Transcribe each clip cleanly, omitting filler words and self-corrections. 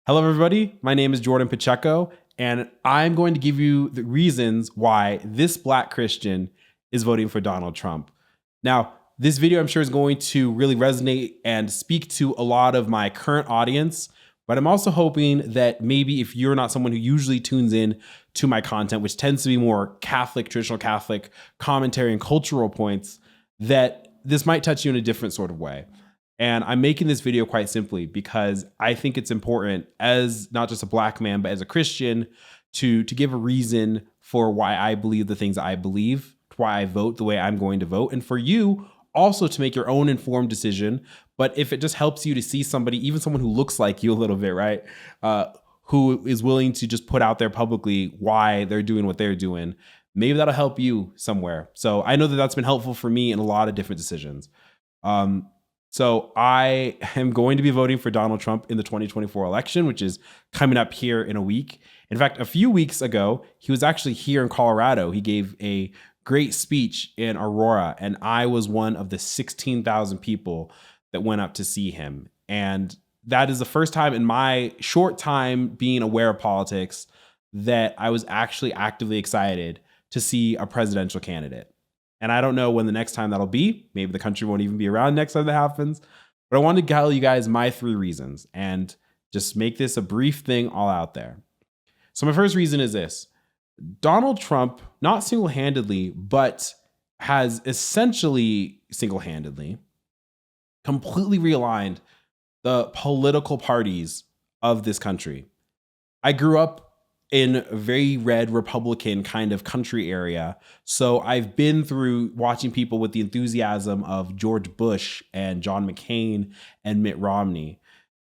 Hello, everybody. My name is Jordan Pacheco, and I'm going to give you the reasons why this Black Christian is voting for Donald Trump. Now, this video I'm sure is going to really resonate and speak to a lot of my current audience, but I'm also hoping that maybe if you're not someone who usually tunes in to my content, which tends to be more Catholic, traditional Catholic commentary and cultural points, that this might touch you in a different sort of way. And I'm making this video quite simply because I think it's important as not just a Black man, but as a Christian to give a reason for why I believe the things I believe, why I vote the way I'm going to vote, and for you also to make your own informed decision. But if it just helps you to see somebody, even someone who looks like you a little bit, right, who is willing to just put out there publicly why they're doing what they're doing, maybe that'll help you somewhere. So I know that that's been helpful for me in a lot of different decisions. So I am going to be voting for Donald Trump in the 2024 election, which is coming up here in a week. In fact, a few weeks ago, he was actually here in Colorado. He gave a great speech in Aurora, and I was one of the 16,000 people that went up to see him. And that is the first time in my short time being aware of politics that I was actually actively excited to see a presidential candidate. And I don't know when the next time that'll be. Maybe the country won't even be around next time that happens. But I wanted to tell you guys my 3 reasons and just make this a brief thing all out there. So my first reason is this. Donald Trump, not single-handedly, but has essentially single-handedly completely realigned the political parties of this country. I grew up in a very red Republican kind of country area. So I've been through watching people with the enthusiasm of George Bush and John McCain and Mitt Romney.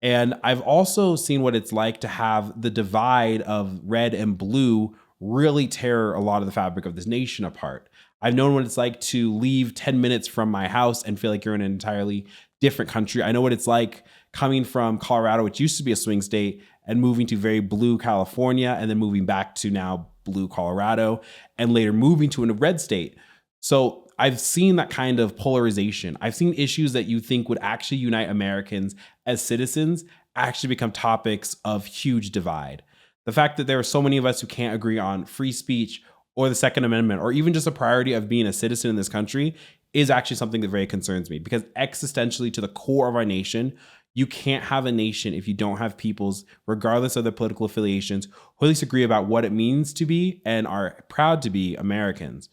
And I've also seen what it's like to have the divide of red and blue really tear a lot of the fabric of this nation apart. I've known what it's like to leave 10 minutes from my house and feel like you're in an entirely different country. I know what it's like coming from Colorado, which used to be a swing state, and moving to very blue California, and then moving back to now blue Colorado, and later moving to a red state. So I've seen that kind of polarization. I've seen issues that you think would actually unite Americans as citizens actually become topics of huge divide. The fact that there are so many of us who can't agree on free speech or the Second Amendment, or even just a priority of being a citizen in this country, is actually something that very concerns me, because existentially to the core of our nation, you can't have a nation if you don't have peoples, regardless of their political affiliations, who at least agree about what it means to be and are proud to be Americans.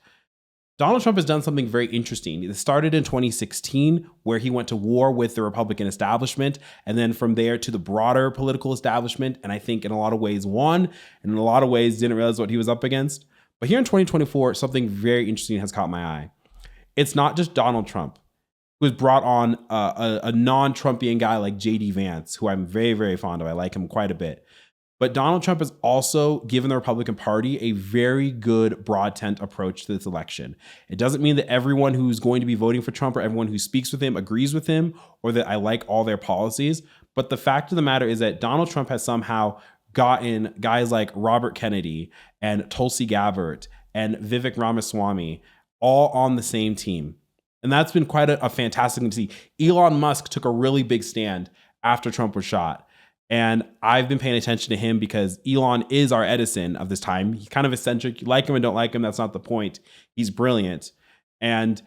Donald Trump has done something very interesting. It started in 2016, where he went to war with the Republican establishment, and then from there to the broader political establishment, and I think in a lot of ways won, and in a lot of ways didn't realize what he was up against. But here in 2024, something very interesting has caught my eye. It's not just Donald Trump, who has brought on a non-Trumpian guy like J.D. Vance, who I'm very, very fond of. I like him quite a bit. But Donald Trump has also given the Republican Party a very good broad tent approach to this election. It doesn't mean that everyone who's going to be voting for Trump or everyone who speaks with him agrees with him, or that I like all their policies. But the fact of the matter is that Donald Trump has somehow gotten guys like Robert Kennedy and Tulsi Gabbard and Vivek Ramaswamy all on the same team. And that's been quite a fantastic thing to see. Elon Musk took a really big stand after Trump was shot. And I've been paying attention to him because Elon is our Edison of this time. He's kind of eccentric. You like him and don't like him. That's not the point. He's brilliant. And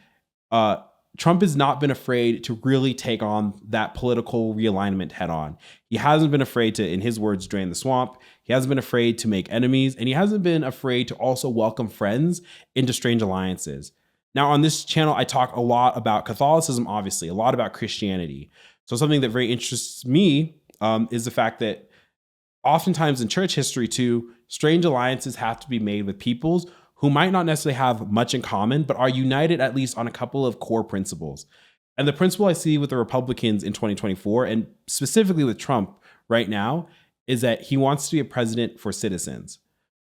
Trump has not been afraid to really take on that political realignment head on. He hasn't been afraid to, in his words, drain the swamp. He hasn't been afraid to make enemies. And he hasn't been afraid to also welcome friends into strange alliances. Now, on this channel, I talk a lot about Catholicism, obviously, a lot about Christianity. So something that very interests me is the fact that oftentimes in church history too, strange alliances have to be made with peoples who might not necessarily have much in common, but are united at least on a couple of core principles. And the principle I see with the Republicans in 2024, and specifically with Trump right now, is that he wants to be a president for citizens.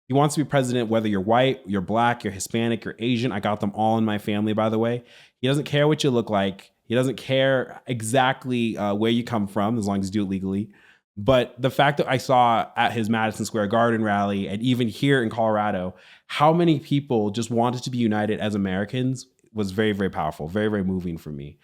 He wants to be president whether you're white, you're Black, you're Hispanic, you're Asian. I got them all in my family, by the way. He doesn't care what you look like. He doesn't care exactly where you come from, as long as you do it legally. But the fact that I saw at his Madison Square Garden rally, and even here in Colorado, how many people just wanted to be united as Americans was very, very powerful, very, very moving for me.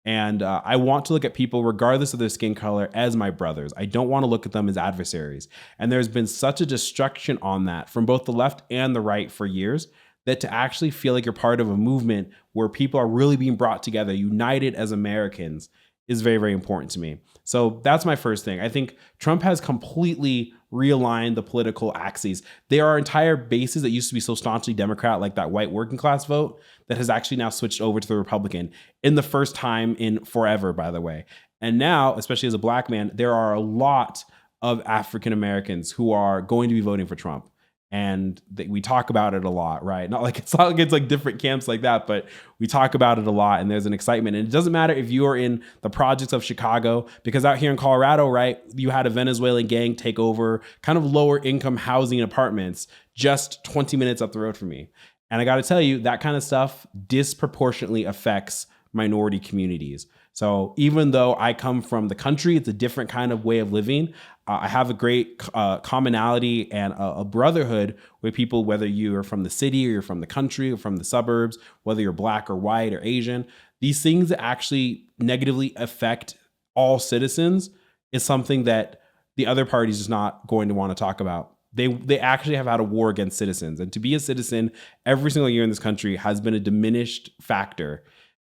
And I want to look at people, regardless of their skin color, as my brothers. I don't want to look at them as adversaries. And there's been such a destruction on that from both the left and the right for years, that to actually feel like you're part of a movement where people are really being brought together, united as Americans, is very, very important to me. So that's my first thing. I think Trump has completely realigned the political axes. There are entire bases that used to be so staunchly Democrat, like that white working class vote, that has actually now switched over to the Republican in the first time in forever, by the way. And now, especially as a black man, there are a lot of African Americans who are going to be voting for Trump. And we talk about it a lot, right? Not like it's like different camps like that, but we talk about it a lot, and there's an excitement. And it doesn't matter if you're in the projects of Chicago, because out here in Colorado, right, you had a Venezuelan gang take over kind of lower income housing apartments just 20 minutes up the road from me. And I got to tell you, that kind of stuff disproportionately affects minority communities. So even though I come from the country, it's a different kind of way of living. I have a great commonality and a brotherhood with people, whether you are from the city or you're from the country or from the suburbs, whether you're black or white or Asian. These things that actually negatively affect all citizens is something that the other party is just not going to want to talk about. They actually have had a war against citizens. And to be a citizen every single year in this country has been a diminished factor.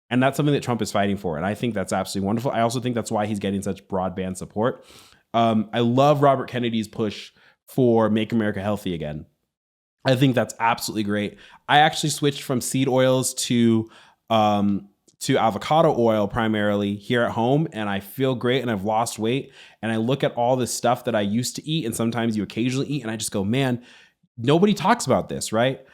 And that's something that Trump is fighting for. And I think that's absolutely wonderful. I also think that's why he's getting such broadband support. I love Robert Kennedy's push for Make America Healthy Again. I think that's absolutely great. I actually switched from seed oils to avocado oil primarily here at home, and I feel great, and I've lost weight. And I look at all this stuff that I used to eat, and sometimes you occasionally eat, and I just go, man, nobody talks about this, right?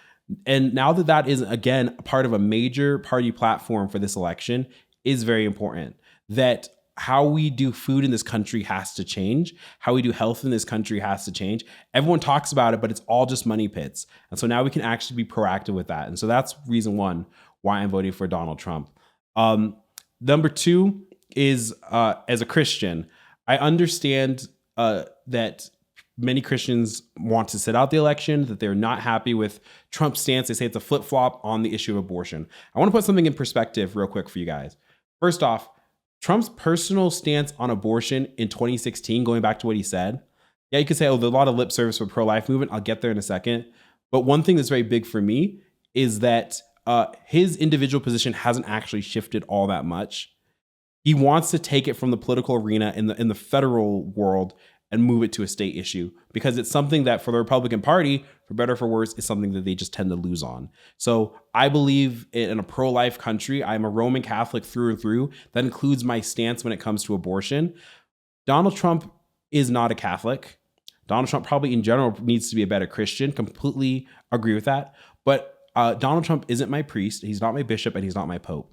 And now that is, again, part of a major party platform for this election is very important. That how we do food in this country has to change. How we do health in this country has to change. Everyone talks about it, but it's all just money pits. And so now we can actually be proactive with that. And so that's reason one why I'm voting for Donald Trump. Number two is, as a Christian, I understand that many Christians want to sit out the election, that they're not happy with Trump's stance. They say it's a flip-flop on the issue of abortion. I want to put something in perspective real quick for you guys. First off, Trump's personal stance on abortion in 2016, going back to what he said, yeah, you could say, oh, there's a lot of lip service for pro-life movement. I'll get there in a second. But one thing that's very big for me is that his individual position hasn't actually shifted all that much. He wants to take it from the political arena in the federal world and move it to a state issue, because it's something that for the Republican Party, for better or for worse, is something that they just tend to lose on. So I believe in a pro-life country. I'm a Roman Catholic through and through. That includes my stance when it comes to abortion. Donald Trump is not a Catholic. Donald Trump probably in general needs to be a better Christian. Completely agree with that. But Donald Trump isn't my priest. He's not my bishop, and he's not my pope.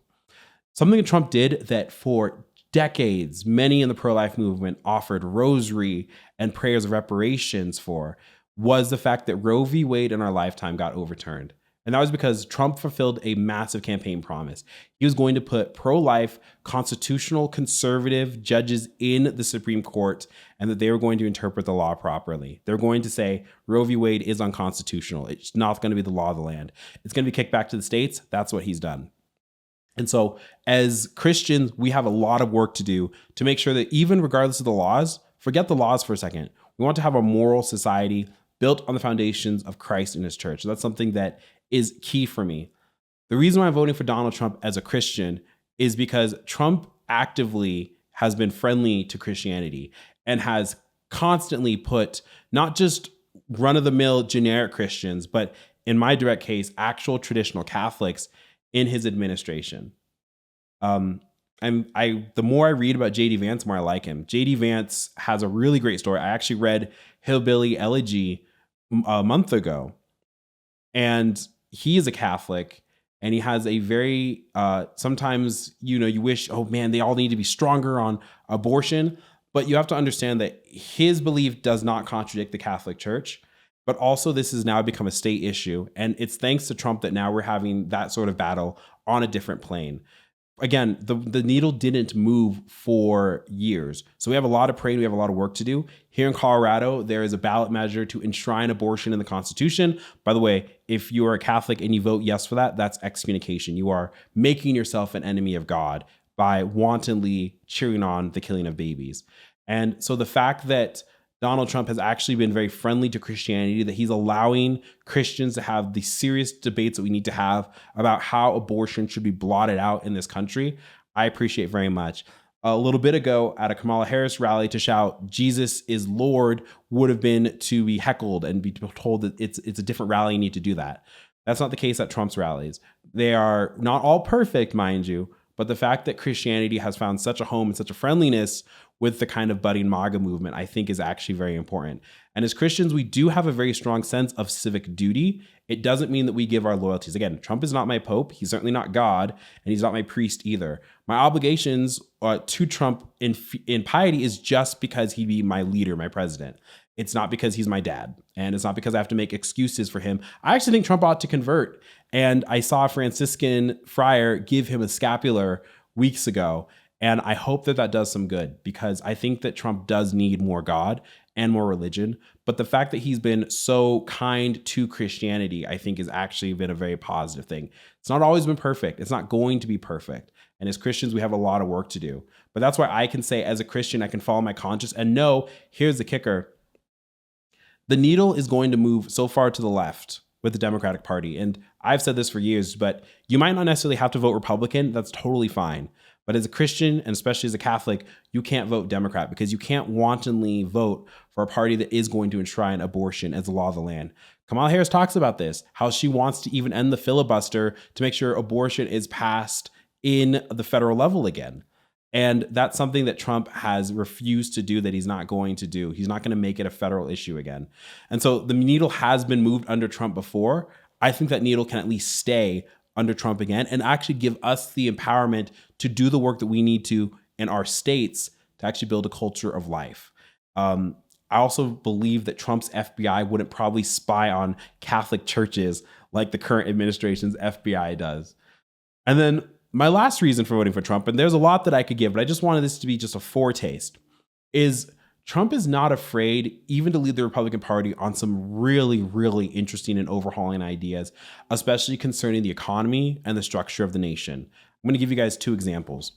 Something that Trump did that for decades, many in the pro-life movement offered rosary and prayers of reparations for, was the fact that Roe v. Wade in our lifetime got overturned. And that was because Trump fulfilled a massive campaign promise. He was going to put pro-life, constitutional, conservative judges in the Supreme Court, and that they were going to interpret the law properly. They're going to say Roe v. Wade is unconstitutional. It's not going to be the law of the land. It's going to be kicked back to the states. That's what he's done. And so as Christians, we have a lot of work to do to make sure that even regardless of the laws, forget the laws for a second. We want to have a moral society built on the foundations of Christ and his church. So that's something that is key for me. The reason why I'm voting for Donald Trump as a Christian is because Trump actively has been friendly to Christianity and has constantly put not just run-of-the-mill generic Christians, but in my direct case, actual traditional Catholics in his administration. The more I read about JD Vance, the more I like him. JD Vance has a really great story. I actually read Hillbilly Elegy a month ago, and he is a Catholic, and he has a very, sometimes, you wish, oh man, they all need to be stronger on abortion, but you have to understand that his belief does not contradict the Catholic Church. But also, this has now become a state issue. And it's thanks to Trump that now we're having that sort of battle on a different plane. Again, the needle didn't move for years. So we have a lot of praying. We have a lot of work to do. Here in Colorado, there is a ballot measure to enshrine abortion in the Constitution. By the way, if you are a Catholic and you vote yes for that, that's excommunication. You are making yourself an enemy of God by wantonly cheering on the killing of babies. And so the fact that Donald Trump has actually been very friendly to Christianity, that he's allowing Christians to have the serious debates that we need to have about how abortion should be blotted out in this country, I appreciate very much. A little bit ago at a Kamala Harris rally, to shout "Jesus is Lord" would have been to be heckled and be told that it's a different rally, you need to do that. That's not the case at Trump's rallies. They are not all perfect, mind you, but the fact that Christianity has found such a home and such a friendliness with the kind of budding MAGA movement, I think is actually very important. And as Christians, we do have a very strong sense of civic duty. It doesn't mean that we give our loyalties. Again, Trump is not my pope. He's certainly not God, and he's not my priest either. My obligations to Trump in piety is just because he be my leader, my president. It's not because he's my dad, and it's not because I have to make excuses for him. I actually think Trump ought to convert. And I saw a Franciscan friar give him a scapular weeks ago. And I hope that that does some good, because I think that Trump does need more God and more religion. But the fact that he's been so kind to Christianity, I think, has actually been a very positive thing. It's not always been perfect. It's not going to be perfect. And as Christians, we have a lot of work to do. But that's why I can say, as a Christian, I can follow my conscience and know, here's the kicker. The needle is going to move so far to the left with the Democratic Party. And I've said this for years, but you might not necessarily have to vote Republican. That's totally fine. But as a Christian, and especially as a Catholic, you can't vote Democrat, because you can't wantonly vote for a party that is going to enshrine abortion as the law of the land. Kamala Harris talks about this, how she wants to even end the filibuster to make sure abortion is passed in the federal level again. And that's something that Trump has refused to do, that he's not going to do. He's not going to make it a federal issue again. And so the needle has been moved under Trump before. I think that needle can at least stay under Trump again, and actually give us the empowerment to do the work that we need to in our states to actually build a culture of life. I also believe that Trump's FBI wouldn't probably spy on Catholic churches like the current administration's FBI does. And then my last reason for voting for Trump, and there's a lot that I could give, but I just wanted this to be just a foretaste, is Trump is not afraid even to lead the Republican Party on some really, really interesting and overhauling ideas, especially concerning the economy and the structure of the nation. I'm going to give you guys two examples.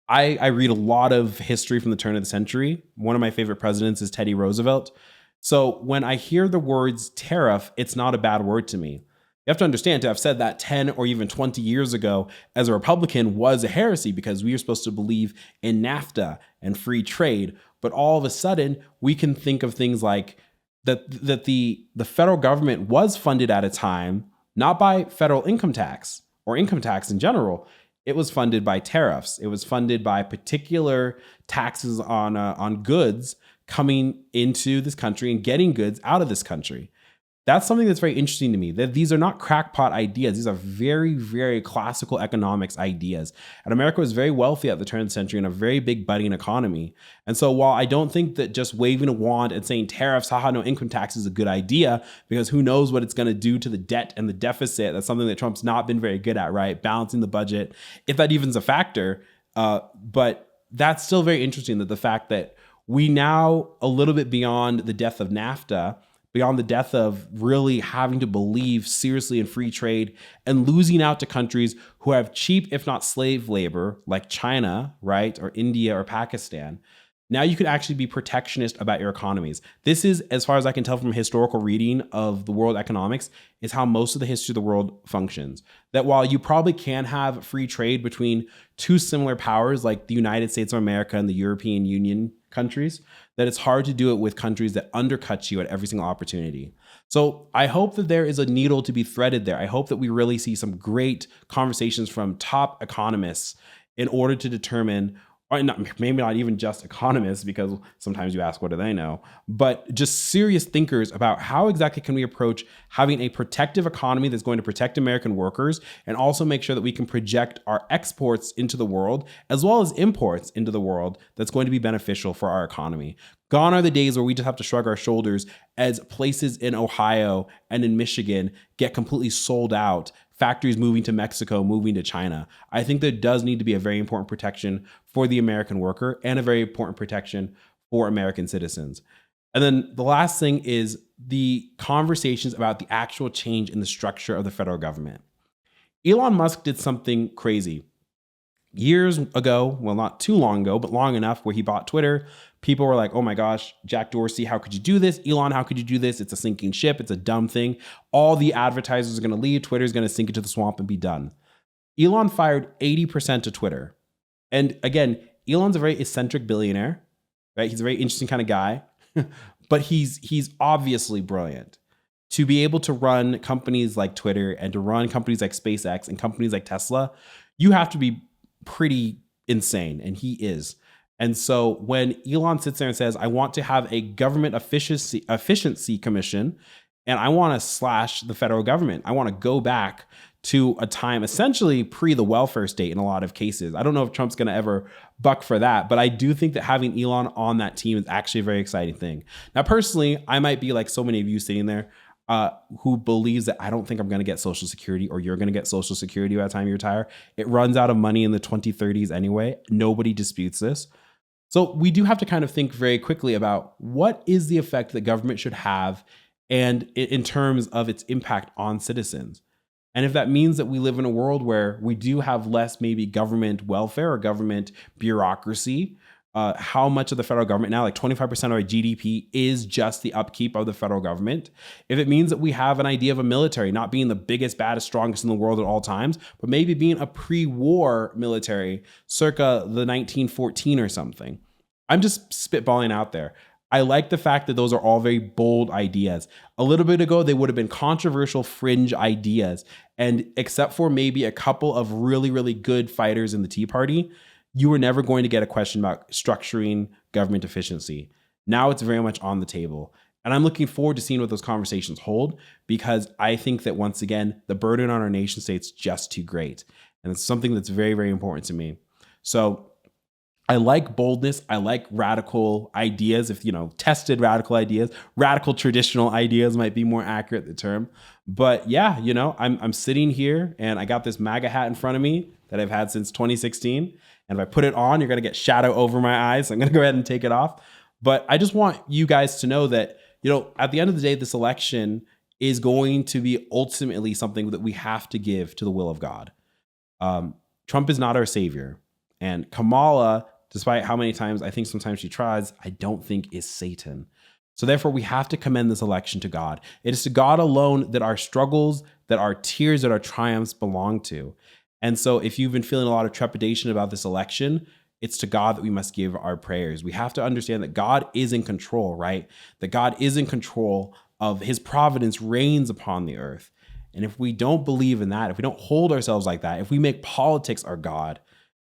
I read a lot of history from the turn of the century. One of my favorite presidents is Teddy Roosevelt. So when I hear the words tariff, it's not a bad word to me. You have to understand, to have said that 10 or even 20 years ago as a Republican was a heresy, because we are supposed to believe in NAFTA and free trade. But all of a sudden, we can think of things like that the federal government was funded at a time, not by federal income tax or income tax in general. It was funded by tariffs. It was funded by particular taxes on goods coming into this country and getting goods out of this country. That's something that's very interesting to me, that these are not crackpot ideas. These are very, very classical economics ideas. And America was very wealthy at the turn of the century and a very big budding economy. And so while I don't think that just waving a wand and saying tariffs, haha, no income tax is a good idea, because who knows what it's going to do to the debt and the deficit. That's something that Trump's not been very good at, right? Balancing the budget, if that even's a factor. But that's still very interesting, that the fact that we now, a little bit beyond the death of NAFTA, beyond the death of really having to believe seriously in free trade and losing out to countries who have cheap, if not slave labor, like China, right? Or India or Pakistan. Now you could actually be protectionist about your economies. This is, as far as I can tell from historical reading of the world economics, is how most of the history of the world functions. That while you probably can have free trade between two similar powers like the United States of America and the European Union countries, that it's hard to do it with countries that undercut you at every single opportunity. So I hope that there is a needle to be threaded there. I hope that we really see some great conversations from top economists in order to determine, or not, maybe not even just economists, because sometimes you ask, what do they know? But just serious thinkers about how exactly can we approach having a protective economy that's going to protect American workers and also make sure that we can project our exports into the world as well as imports into the world that's going to be beneficial for our economy. Gone are the days where we just have to shrug our shoulders as places in Ohio and in Michigan get completely sold out, factories moving to Mexico, moving to China. I think there does need to be a very important protection for the American worker and a very important protection for American citizens. And then the last thing is the conversations about the actual change in the structure of the federal government. Elon Musk did something crazy. years ago, well, not too long ago, but long enough where he bought Twitter, people were like, oh my gosh, Jack Dorsey, how could you do this? Elon, how could you do this? It's a sinking ship. It's a dumb thing. All the advertisers are going to leave. Twitter's going to sink into the swamp and be done. Elon fired 80% of Twitter. And again, Elon's a very eccentric billionaire, right? He's a very interesting kind of guy, but he's obviously brilliant. To be able to run companies like Twitter and to run companies like SpaceX and companies like Tesla, you have to be pretty insane, and he is. And so when Elon sits there and says, I want to have a government efficiency commission, and I want to slash the federal government, I want to go back to a time essentially pre the welfare state in a lot of cases. I don't know if Trump's going to ever buck for that, but I do think that having Elon on that team is actually a very exciting thing. Now, personally, I might be like so many of you sitting there who believes that I don't think I'm going to get Social Security, or you're going to get Social Security by the time you retire. It runs out of money in the 2030s anyway. Nobody disputes this. So we do have to kind of think very quickly about what is the effect that government should have, and in terms of its impact on citizens. And if that means that we live in a world where we do have less maybe government welfare or government bureaucracy, how much of the federal government now, like 25% of our GDP is just the upkeep of the federal government. If it means that we have an idea of a military not being the biggest, baddest, strongest in the world at all times, but maybe being a pre-war military circa the 1914 or something. I'm just spitballing out there. I like the fact that those are all very bold ideas. A little bit ago, they would have been controversial fringe ideas. And except for maybe a couple of really, really good fighters in the Tea Party, you were never going to get a question about structuring government efficiency. Now it's very much on the table. And I'm looking forward to seeing what those conversations hold, because I think that once again, the burden on our nation state's just too great. And it's something that's very, very important to me. So I like boldness. I like radical ideas, if, tested radical ideas. Radical traditional ideas might be more accurate, the term. But yeah, I'm sitting here and I got this MAGA hat in front of me that I've had since 2016. And if I put it on, you're going to get shadow over my eyes. So I'm going to go ahead and take it off. But I just want you guys to know that, at the end of the day, this election is going to be ultimately something that we have to give to the will of God. Trump is not our savior. And Kamala, despite how many times I think sometimes she tries, I don't think is Satan. So therefore, we have to commend this election to God. It is to God alone that our struggles, that our tears, that our triumphs belong to. And so if you've been feeling a lot of trepidation about this election, it's to God that we must give our prayers. We have to understand that God is in control, right? That God is in control of his providence reigns upon the earth. And if we don't believe in that, if we don't hold ourselves like that, if we make politics our God,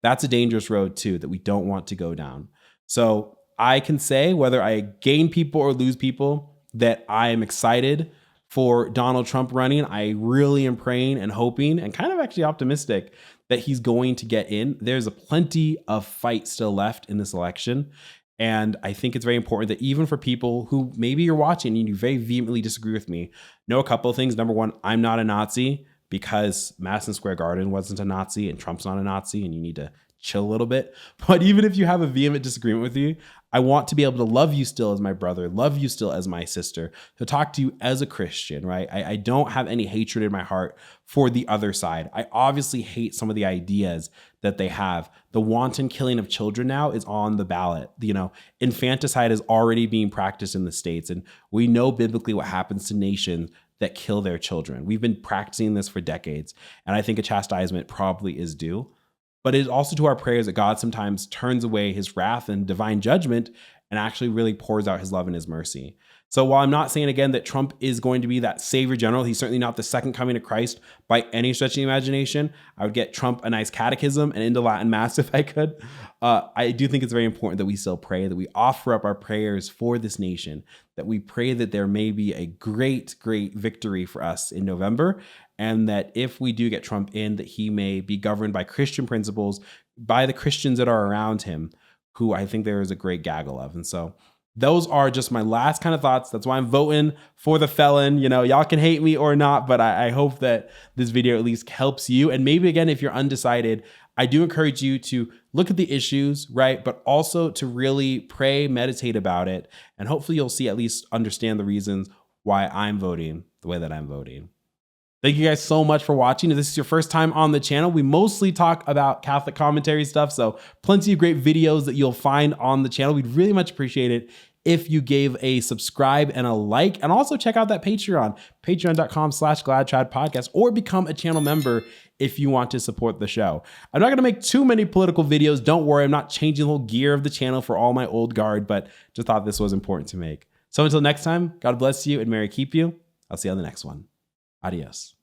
that's a dangerous road too that we don't want to go down. So I can say, whether I gain people or lose people, that I am excited for Donald Trump running. I really am praying and hoping and kind of actually optimistic that he's going to get in. There's a plenty of fight still left in this election. And I think it's very important that even for people who maybe you're watching and you very vehemently disagree with me, know a couple of things. Number one, I'm not a Nazi, because Madison Square Garden wasn't a Nazi and Trump's not a Nazi, and you need to chill a little bit. But even if you have a vehement disagreement with you, I want to be able to love you still as my brother, love you still as my sister, to talk to you as a Christian, right? I don't have any hatred in my heart for the other side. I obviously hate some of the ideas that they have. The wanton killing of children now is on the ballot. Infanticide is already being practiced in the States, and we know biblically what happens to nations that kill their children. We've been practicing this for decades, and I think a chastisement probably is due. But it is also to our prayers that God sometimes turns away his wrath and divine judgment and actually really pours out his love and his mercy. So while I'm not saying again that Trump is going to be that savior general, he's certainly not the second coming of Christ by any stretch of the imagination. I would get Trump a nice catechism and into Latin mass if I could. I do think it's very important that we still pray, that we offer up our prayers for this nation, that we pray that there may be a great, great victory for us in November. And that if we do get Trump in, that he may be governed by Christian principles, by the Christians that are around him, who I think there is a great gaggle of. And so those are just my last kind of thoughts. That's why I'm voting for the felon. Y'all can hate me or not, but I hope that this video at least helps you. And maybe again, if you're undecided, I do encourage you to look at the issues, right? But also to really pray, meditate about it. And hopefully you'll see, at least understand the reasons why I'm voting the way that I'm voting. Thank you guys so much for watching. If this is your first time on the channel, we mostly talk about Catholic commentary stuff, so plenty of great videos that you'll find on the channel. We'd really much appreciate it if you gave a subscribe and a like, and also check out that Patreon, patreon.com/gladtradpodcast, or become a channel member if you want to support the show. I'm not going to make too many political videos. Don't worry, I'm not changing the whole gear of the channel for all my old guard, but just thought this was important to make. So until next time, God bless you and Mary keep you. I'll see you on the next one. Adios.